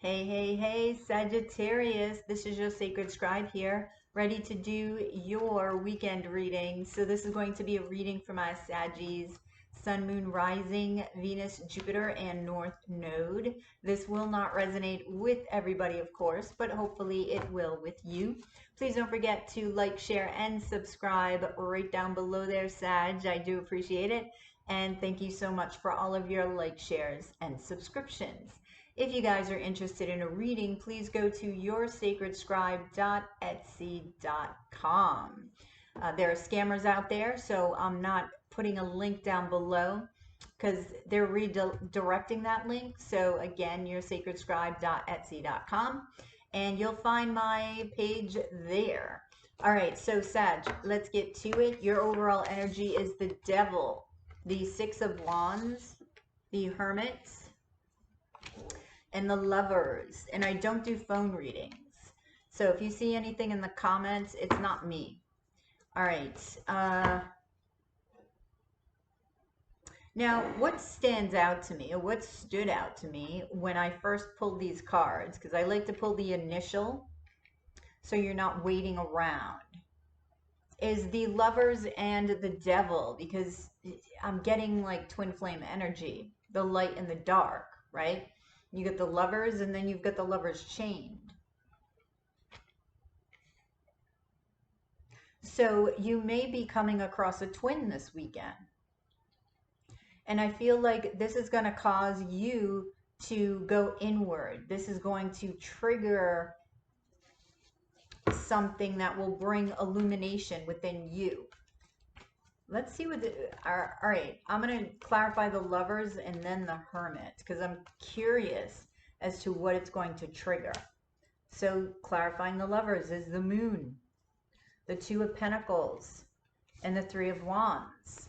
Hey, hey, hey, Sagittarius. This is your sacred scribe here, ready to do your weekend reading. So this is going to be a reading for my Saggies, Sun, Moon, Rising, Venus, Jupiter, and North Node. This will not resonate with everybody, of course, but hopefully it will with you. Please don't forget to like, share, and subscribe right down below there, Sag. I do appreciate it. And thank you so much for all of your like, shares, and subscriptions. If you guys are interested in a reading, please go to yoursacredscribe.etsy.com. There are scammers out there, so I'm not putting a link down below because they're redirecting that link. So again, yoursacredscribe.etsy.com, and you'll find my page there. All right, so Sag, let's get to it. Your overall energy is the Devil, the Six of Wands, the Hermit, and the Lovers. And I don't do phone readings. So if you see anything in the comments, it's not me. All right. Now, what stands out to me, or what stood out to me when I first pulled these cards, because I like to pull the initial so you're not waiting around, is the Lovers and the Devil, because I'm getting like twin flame energy, the light and the dark, right? You get the Lovers, and then you've got the Lovers chained. So you may be coming across a twin this weekend. And I feel like this is going to cause you to go inward. This is going to trigger something that will bring illumination within you. Let's see what all right, I'm going to clarify the Lovers and then the Hermit, because I'm curious as to what it's going to trigger. So clarifying the Lovers is the Moon, the Two of Pentacles, and the Three of Wands.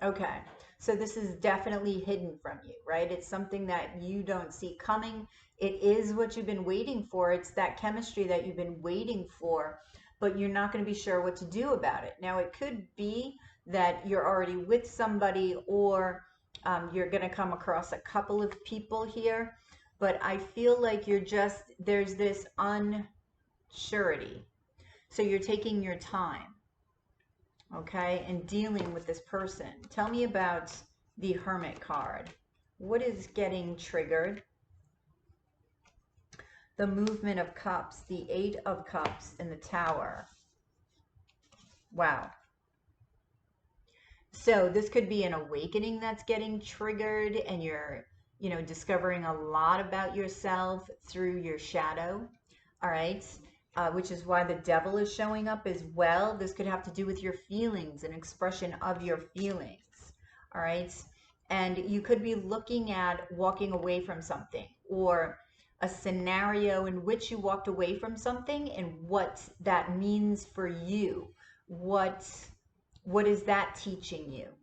Okay, so this is definitely hidden from you, right? It's something that you don't see coming. It is what you've been waiting for. It's that chemistry that you've been waiting for, but you're not going to be sure what to do about it. Now, it could be that you're already with somebody, or you're going to come across a couple of people here, but I feel like there's this unsurety. So you're taking your time, okay, and dealing with this person. Tell me about the Hermit card. What is getting triggered? The Movement of Cups, the Eight of Cups, and the Tower. Wow. So this could be an awakening that's getting triggered, and you're, discovering a lot about yourself through your shadow. All right. Which is why the Devil is showing up as well. This could have to do with your feelings and expression of your feelings. All right. And you could be looking at walking away from something, or a scenario in which you walked away from something and what that means for you. What is that teaching you?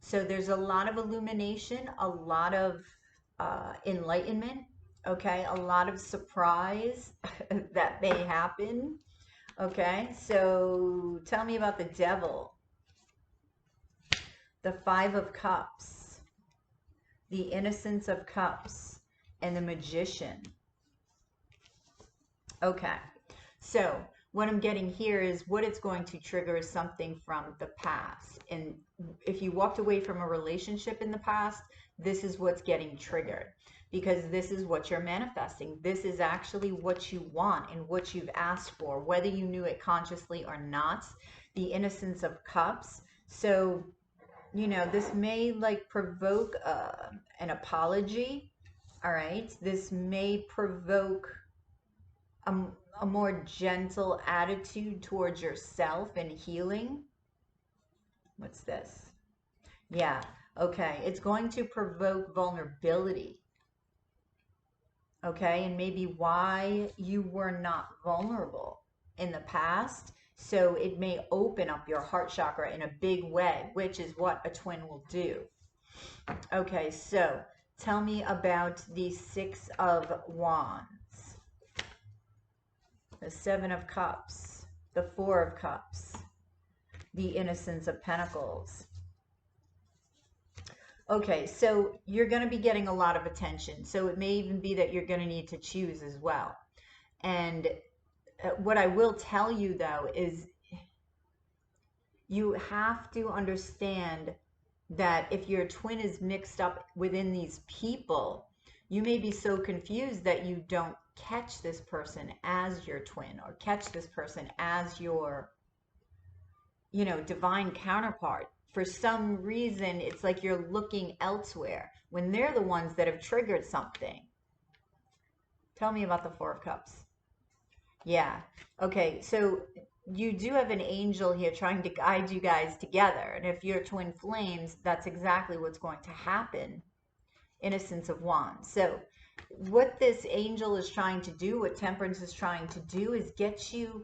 So there's a lot of illumination, a lot of enlightenment, okay, a lot of surprise that may happen. Okay, so tell me about the Devil. The Five of Cups, the Innocence of Cups, and the Magician. Okay, so what I'm getting here is what it's going to trigger is something from the past. And if you walked away from a relationship in the past, this is what's getting triggered, because this is what you're manifesting. This is actually what you want and what you've asked for, whether you knew it consciously or not. The Innocence of Cups. So, this may like provoke an apology. All right. This may provoke a more gentle attitude towards yourself and healing. What's this? Yeah, okay. It's going to provoke vulnerability. Okay, and maybe why you were not vulnerable in the past. So it may open up your heart chakra in a big way, which is what a twin will do. Okay, so tell me about the Six of Wands. The Seven of Cups, the Four of Cups, the Innocence of Pentacles. Okay, so you're going to be getting a lot of attention. So it may even be that you're going to need to choose as well. And what I will tell you though is you have to understand that if your twin is mixed up within these people, you may be so confused that you don't catch this person as your twin or catch this person as your, you know, divine counterpart. For some reason, it's like you're looking elsewhere when they're the ones that have triggered something. Tell me about the Four of Cups. Yeah. Okay. So you do have an angel here trying to guide you guys together. And if you're twin flames, that's exactly what's going to happen. Innocence of Wands. So what this angel is trying to do, what Temperance is trying to do, is get you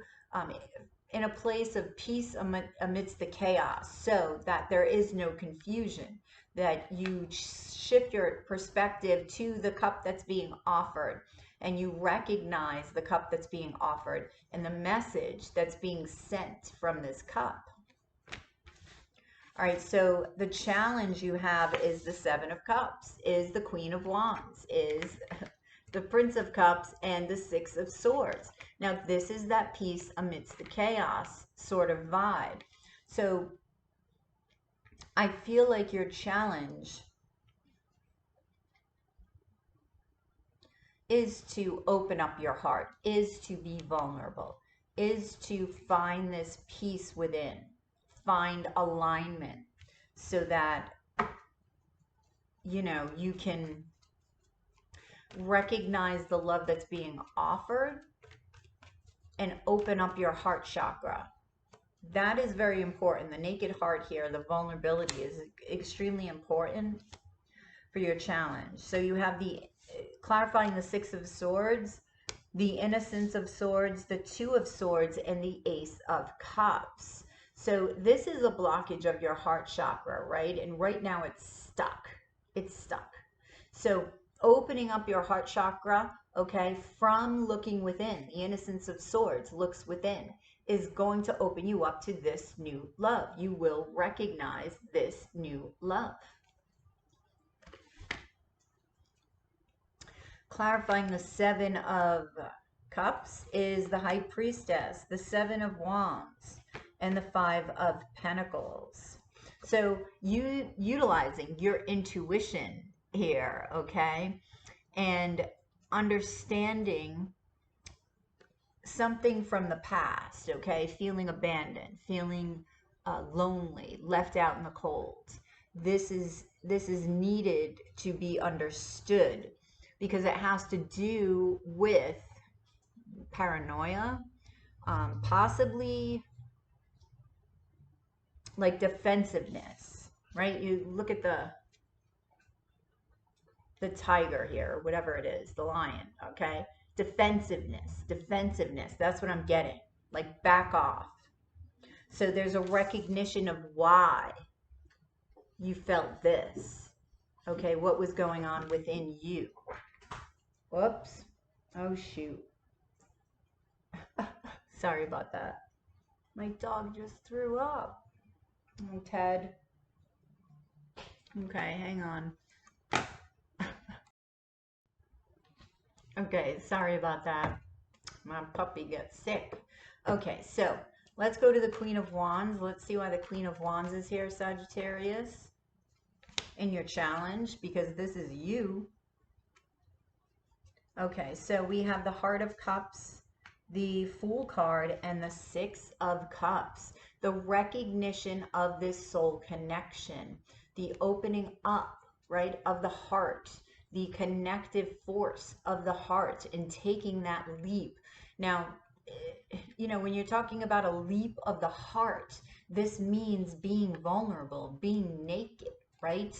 in a place of peace amidst the chaos, so that there is no confusion, that you shift your perspective to the cup that's being offered, and you recognize the cup that's being offered and the message that's being sent from this cup. All right, so the challenge you have is the Seven of Cups, is the Queen of Wands, is the Prince of Cups, and the Six of Swords. Now, this is that peace amidst the chaos sort of vibe. So I feel like your challenge is to open up your heart, is to be vulnerable, is to find this peace within, find alignment, so that, you know, you can recognize the love that's being offered and open up your heart chakra. That is very important. The naked heart here, the vulnerability, is extremely important for your challenge. So you have the clarifying the Six of Swords, the Innocence of Swords, the Two of Swords, and the Ace of Cups. So this is a blockage of your heart chakra, right? And right now it's stuck. It's stuck. So opening up your heart chakra, okay, from looking within, the Innocence of Swords looks within, is going to open you up to this new love. You will recognize this new love. Clarifying the Seven of Cups is the High Priestess, the Seven of Wands, and the Five of Pentacles. So you utilizing your intuition here, okay, and understanding something from the past, okay, feeling abandoned, feeling lonely, left out in the cold. This is needed to be understood, because it has to do with paranoia, possibly like defensiveness, right? You look at the tiger here, or whatever it is, the lion, okay? Defensiveness, that's what I'm getting. Like, back off. So there's a recognition of why you felt this, okay? What was going on within you? Whoops. Oh, shoot. Sorry about that. My dog just threw up. Oh, Ted. Okay, hang on. Okay, sorry about that. My puppy gets sick. Okay, so let's go to the Queen of Wands. Let's see why the Queen of Wands is here, Sagittarius, in your challenge, because this is you. Okay, so we have the Heart of Cups, the Fool card, and the Six of Cups. The recognition of this soul connection, the opening up, right, of the heart, the connective force of the heart, and taking that leap. Now, you know, when you're talking about a leap of the heart, this means being vulnerable, being naked, right,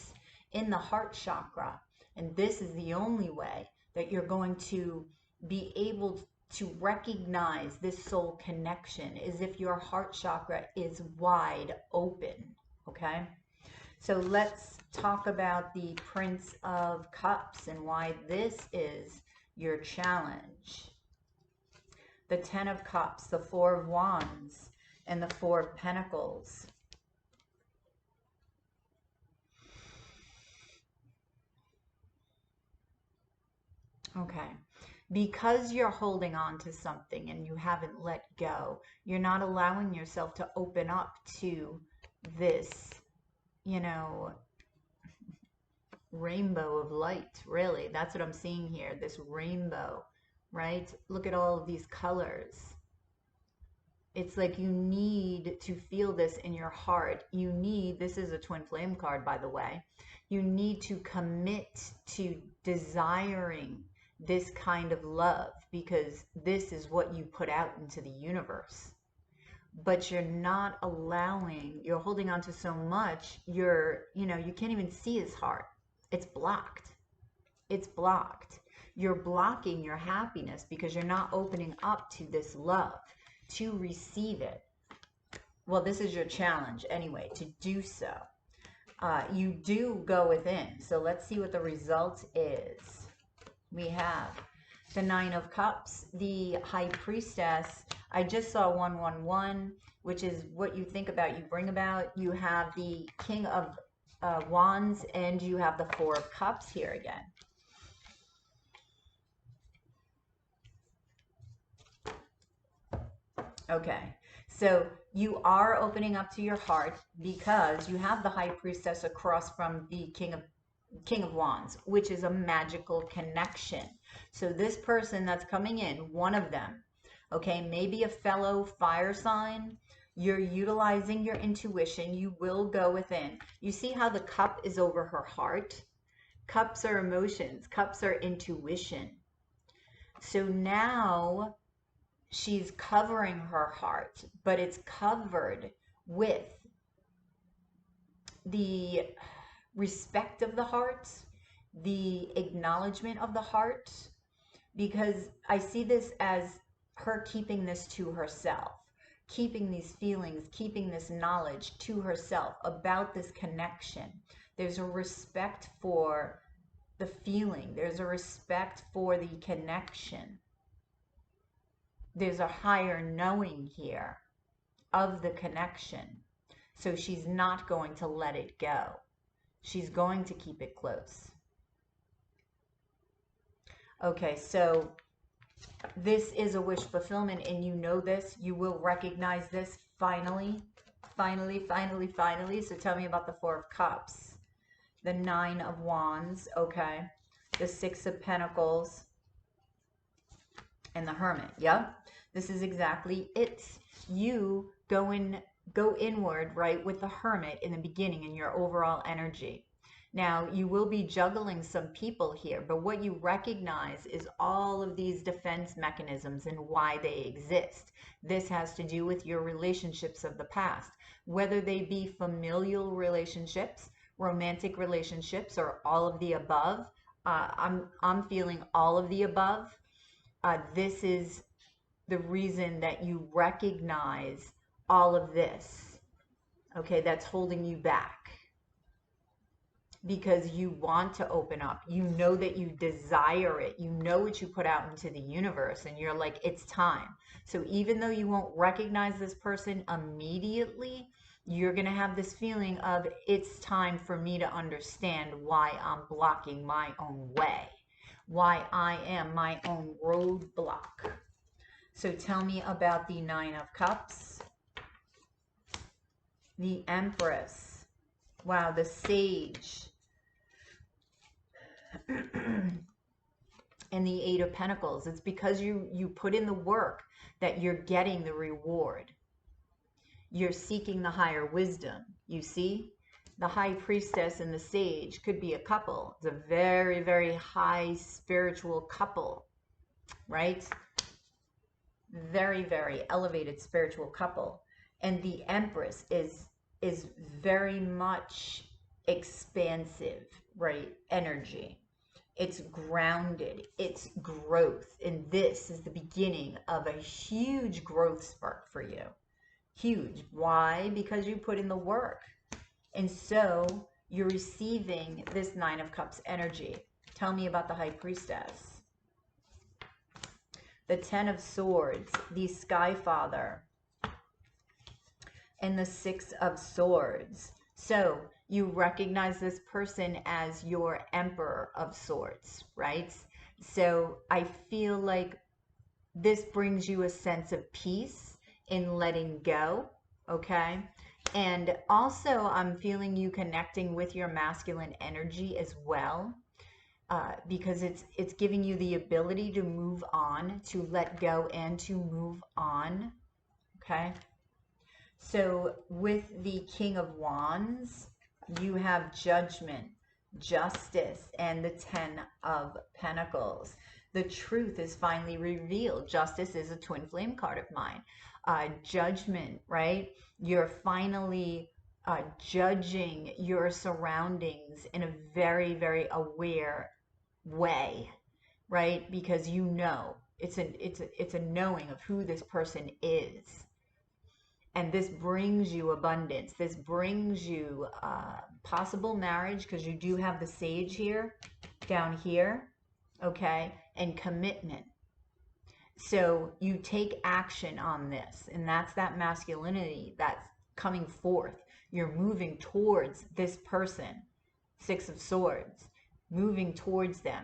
in the heart chakra. And this is the only way that you're going to be able to recognize this soul connection, is if your heart chakra is wide open, okay? So let's talk about the Prince of Cups and why this is your challenge. The Ten of Cups, the Four of Wands, and the Four of Pentacles. Okay. Because you're holding on to something and you haven't let go, you're not allowing yourself to open up to this, you know, rainbow of light, really. That's what I'm seeing here, this rainbow, right? Look at all of these colors. It's like you need to feel this in your heart. You need, this is a twin flame card, by the way. You need to commit to desiring this kind of love because this is what you put out into the universe. But you're not allowing, you're holding on to so much, you can't even see his heart. It's blocked. It's blocked. You're blocking your happiness because you're not opening up to this love, to receive it. Well, this is your challenge anyway, to do so. You do go within. So let's see what the result is. We have the Nine of Cups, the High Priestess. I just saw 111, which is what you think about, you bring about. You have the King of Wands, and you have the Four of Cups here again. Okay, so you are opening up to your heart because you have the High Priestess across from the King of Wands, which is a magical connection. So this person that's coming in, one of them, okay, maybe a fellow fire sign, you're utilizing your intuition, you will go within. You see how the cup is over her heart? Cups are emotions, cups are intuition. So now she's covering her heart, but it's covered with the respect of the heart, the acknowledgement of the heart, because I see this as her keeping this to herself, keeping these feelings, keeping this knowledge to herself about this connection. There's a respect for the feeling. There's a respect for the connection. There's a higher knowing here of the connection. So she's not going to let it go. She's going to keep it close. Okay, so this is a wish fulfillment, and you know this. You will recognize this finally. Finally. So tell me about the Four of Cups. The Nine of Wands, okay. The Six of Pentacles. And the Hermit, yeah? This is exactly it. You go inward, right, with the Hermit in the beginning in your overall energy. Now, you will be juggling some people here, but what you recognize is all of these defense mechanisms and why they exist. This has to do with your relationships of the past, whether they be familial relationships, romantic relationships, or all of the above. I'm feeling all of the above. This is the reason that you recognize all of this, okay, that's holding you back. Because you want to open up. You know that you desire it. You know what you put out into the universe, and you're like, it's time. So even though you won't recognize this person immediately, you're going to have this feeling of, it's time for me to understand why I'm blocking my own way, why I am my own roadblock. So tell me about the Nine of Cups, the Empress, wow, the Sage, and the Eight of Pentacles. It's because you put in the work that you're getting the reward. You're seeking the higher wisdom. You see, the High Priestess and the Sage could be a couple. It's a very, very high spiritual couple, right? Very, very elevated spiritual couple. And the Empress is very much expansive, right? Energy. It's grounded. It's growth. And this is the beginning of a huge growth spark for you. Huge. Why? Because you put in the work. And so you're receiving this Nine of Cups energy. Tell me about the High Priestess. The Ten of Swords, the Sky Father, and the Six of Swords. So you recognize this person as your Emperor of Swords, right? So I feel like this brings you a sense of peace in letting go, okay? And also, I'm feeling you connecting with your masculine energy as well, because it's giving you the ability to move on, to let go, and to move on, okay? So with the King of Wands, you have Judgment, Justice, and the Ten of Pentacles. The truth is finally revealed. Justice is a twin flame card of mine. Judgment, right? You're finally judging your surroundings in a very, very aware way, right? Because you know it's a knowing of who this person is, and this brings you abundance. This brings you possible marriage, because you do have the Sage here, down here, okay, and commitment. So you take action on this, and that's that masculinity that's coming forth. You're moving towards this person, Six of Swords, moving towards them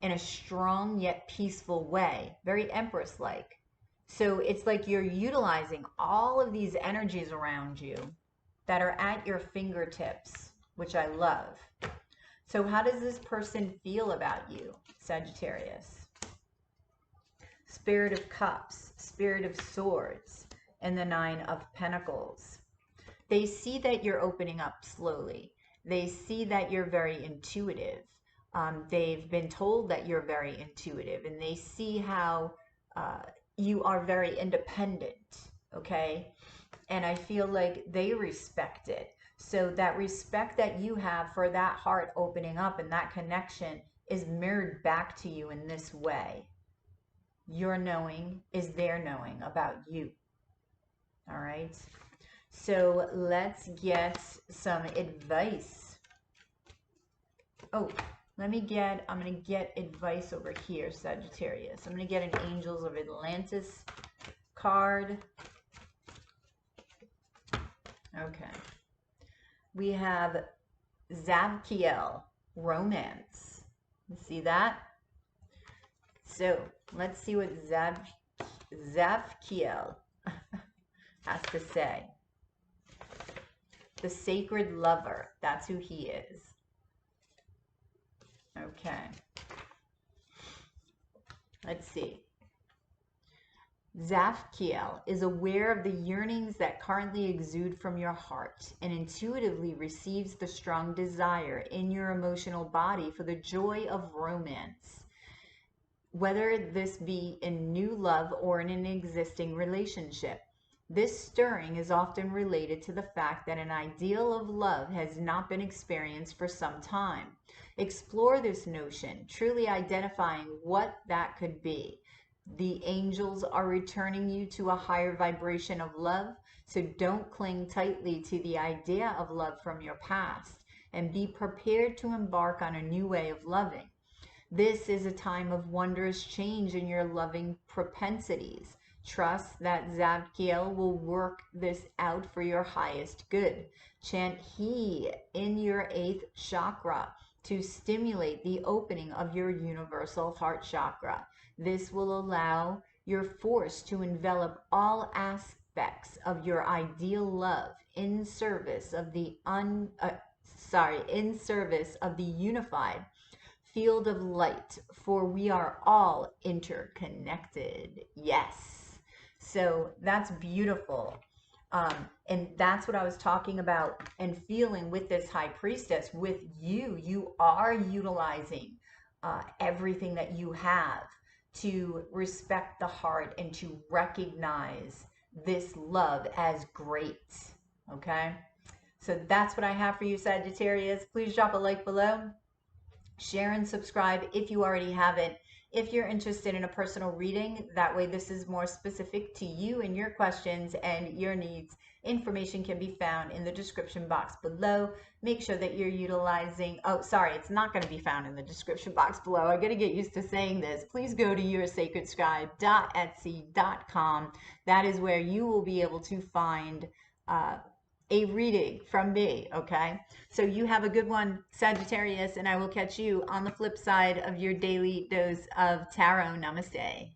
in a strong yet peaceful way, very Empress-like. So it's like you're utilizing all of these energies around you that are at your fingertips, which I love. So how does this person feel about you, Sagittarius? Spirit of Cups, Spirit of Swords, and the Nine of Pentacles. They see that you're opening up slowly. They see that you're very intuitive. They've been told that you're very intuitive, and they see how you are very independent, okay? And I feel like they respect it. So that respect that you have for that heart opening up and that connection is mirrored back to you in this way. Your knowing is their knowing about you. All right? So let's get some advice. Oh, I'm going to get advice over here, Sagittarius. I'm going to get an Angels of Atlantis card. Okay. We have Zabkiel, Romance. You see that? So let's see what Zabkiel has to say. The Sacred Lover. That's who he is. Okay. Let's see. Zabkiel is aware of the yearnings that currently exude from your heart and intuitively receives the strong desire in your emotional body for the joy of romance, whether this be in new love or in an existing relationship. This stirring is often related to the fact that an ideal of love has not been experienced for some time. Explore this notion, truly identifying what that could be. The angels are returning you to a higher vibration of love, so don't cling tightly to the idea of love from your past, and be prepared to embark on a new way of loving. This is a time of wondrous change in your loving propensities. Trust that Zabkiel will work this out for your highest good. Chant He in your 8th chakra to stimulate the opening of your universal heart chakra. This will allow your force to envelop all aspects of your ideal love in service of the unified field of light, for we are all interconnected. Yes. So that's beautiful. And that's what I was talking about and feeling with this High Priestess. With you, you are utilizing everything that you have to respect the heart and to recognize this love as great. Okay? So that's what I have for you, Sagittarius. Please drop a like below. Share and subscribe if you already haven't. If you're interested in a personal reading, that way this is more specific to you and your questions and your needs. Information can be found in the description box below. Make sure that you're utilizing, oh, sorry, it's not going to be found in the description box below. I got to get used to saying this. Please go to yoursacredscribe.etsy.com. That is where you will be able to find a reading from me, okay? So you have a good one, Sagittarius, and I will catch you on the flip side of your daily dose of tarot. Namaste.